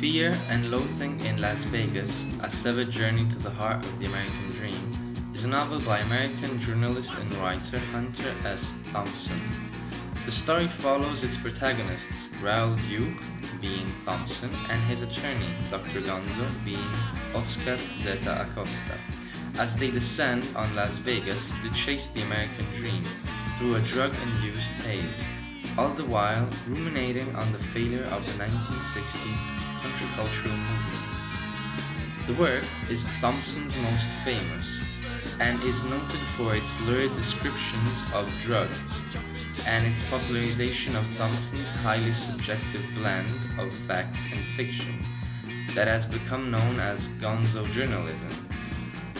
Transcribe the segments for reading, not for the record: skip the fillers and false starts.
Fear and Loathing in Las Vegas, A Severed Journey to the Heart of the American Dream, is a novel by American journalist and writer Hunter S. Thompson. The story follows its protagonists, Raoul Duke, being Thompson, and his attorney, Dr. Gonzo, being Oscar Zeta Acosta, as they descend on Las Vegas to chase the American dream through a drug-induced haze, all the while ruminating on the failure of the 1960s countercultural movement. The work is Thompson's most famous, and is noted for its lurid descriptions of drugs, and its popularization of Thompson's highly subjective blend of fact and fiction that has become known as gonzo journalism,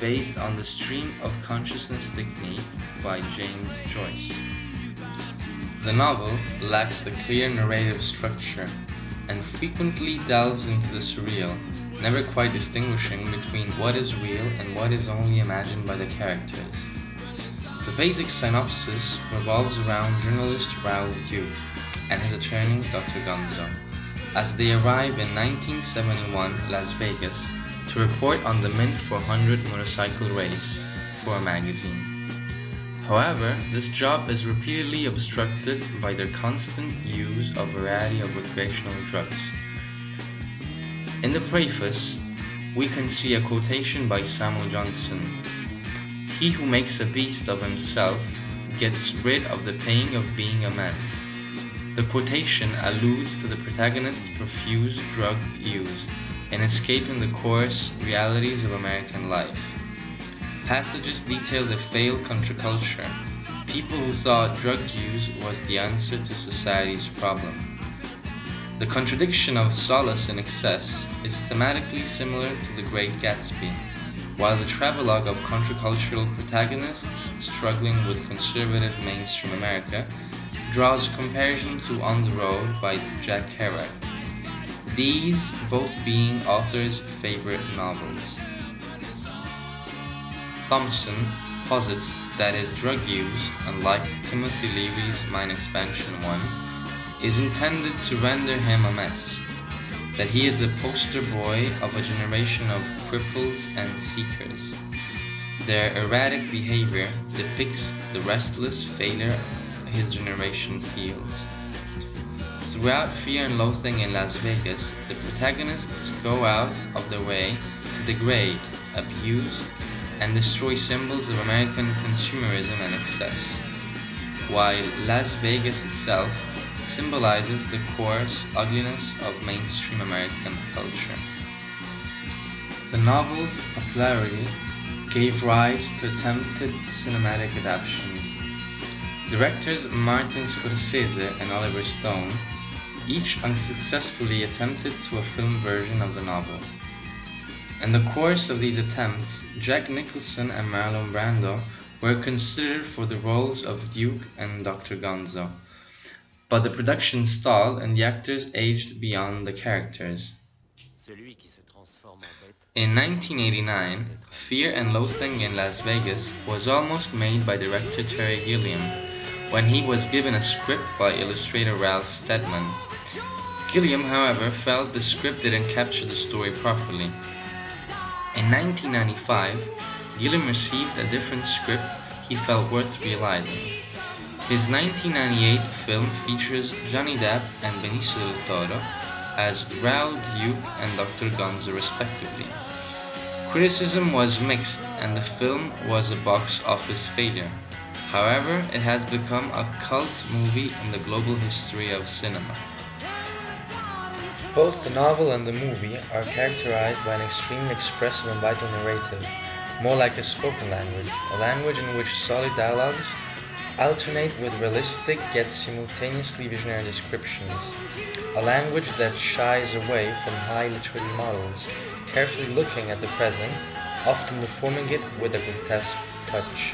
based on the stream of consciousness technique by James Joyce. The novel lacks a clear narrative structure and frequently delves into the surreal, never quite distinguishing between what is real and what is only imagined by the characters. The basic synopsis revolves around journalist Raoul Duke and his attorney Dr. Gonzo, as they arrive in 1971 Las Vegas to report on the Mint 400 motorcycle race for a magazine. However, this job is repeatedly obstructed by their constant use of a variety of recreational drugs. In the preface, we can see a quotation by Samuel Johnson: "He who makes a beast of himself gets rid of the pain of being a man." The quotation alludes to the protagonist's profuse drug use in escaping the coarse realities of American life. Passages detail the failed counterculture, people who thought drug use was the answer to society's problem. The contradiction of solace in excess is thematically similar to The Great Gatsby, while the travelogue of countercultural protagonists struggling with conservative mainstream America draws comparison to On the Road by Jack Kerouac, these both being authors' favorite novels. Thompson posits that his drug use, unlike Timothy Leary's Mind Expansion 1, is intended to render him a mess, that he is the poster boy of a generation of cripples and seekers. Their erratic behavior depicts the restless failure his generation feels. Throughout Fear and Loathing in Las Vegas, the protagonists go out of their way to degrade, abuse, and destroy symbols of American consumerism and excess, while Las Vegas itself symbolizes the coarse ugliness of mainstream American culture. The novel's popularity gave rise to attempted cinematic adaptations. Directors Martin Scorsese and Oliver Stone each unsuccessfully attempted to a film version of the novel. In the course of these attempts, Jack Nicholson and Marlon Brando were considered for the roles of Duke and Dr. Gonzo, but the production stalled and the actors aged beyond the characters. In 1989, Fear and Loathing in Las Vegas was almost made by director Terry Gilliam, when he was given a script by illustrator Ralph Steadman. Gilliam, however, felt the script didn't capture the story properly. In 1995, Gilliam received a different script he felt worth realizing. His 1998 film features Johnny Depp and Benicio del Toro as Raoul Duke and Dr. Gonzo respectively. Criticism was mixed and the film was a box office failure. However, it has become a cult movie in the global history of cinema. Both the novel and the movie are characterized by an extremely expressive and vital narrative, more like a spoken language, a language in which solid dialogues alternate with realistic yet simultaneously visionary descriptions, a language that shies away from high literary models, carefully looking at the present, often deforming it with a grotesque touch.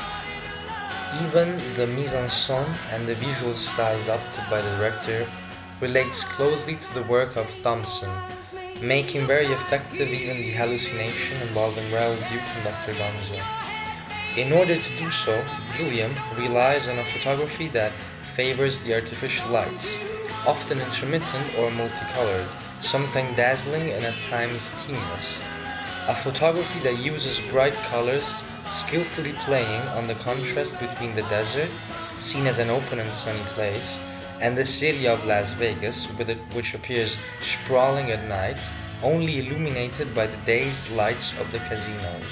Even the mise-en-scène and the visual style adopted by the director relates closely to the work of Thompson, making very effective even the hallucination involving Raoul Duke and Dr. Gonzo. In order to do so, Gilliam relies on a photography that favors the artificial lights, often intermittent or multicolored, something dazzling and at times seamless. A photography that uses bright colors, skillfully playing on the contrast between the desert, seen as an open and sunny place, and the city of Las Vegas, which appears sprawling at night, only illuminated by the dazed lights of the casinos.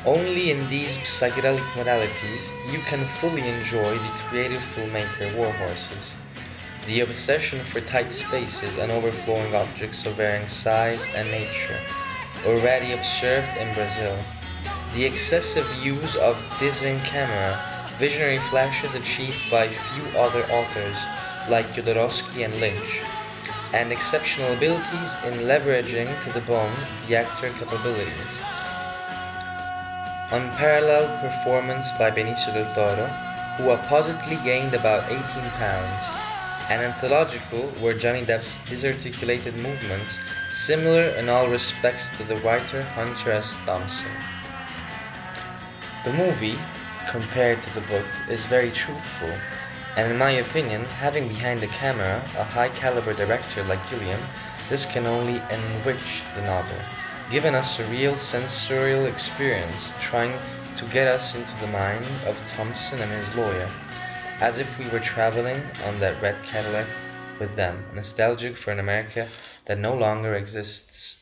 Only in these psychedelic modalities you can fully enjoy the creative filmmaker Warhorses. The obsession for tight spaces and overflowing objects of varying size and nature, already observed in Brazil. The excessive use of dizzying camera, visionary flashes achieved by few other authors like Jodorowsky and Lynch, and exceptional abilities in leveraging to the bone the actor capabilities. Unparalleled performance by Benicio del Toro, who appositely gained about 18 pounds, and anthological were Johnny Depp's disarticulated movements, similar in all respects to the writer Hunter S. Thompson. The movie, compared to the book, is very truthful, and in my opinion, having behind the camera a high-caliber director like Gilliam, this can only enrich the novel, giving us a real sensorial experience, trying to get us into the mind of Thompson and his lawyer, as if we were traveling on that red Cadillac with them, nostalgic for an America that no longer exists.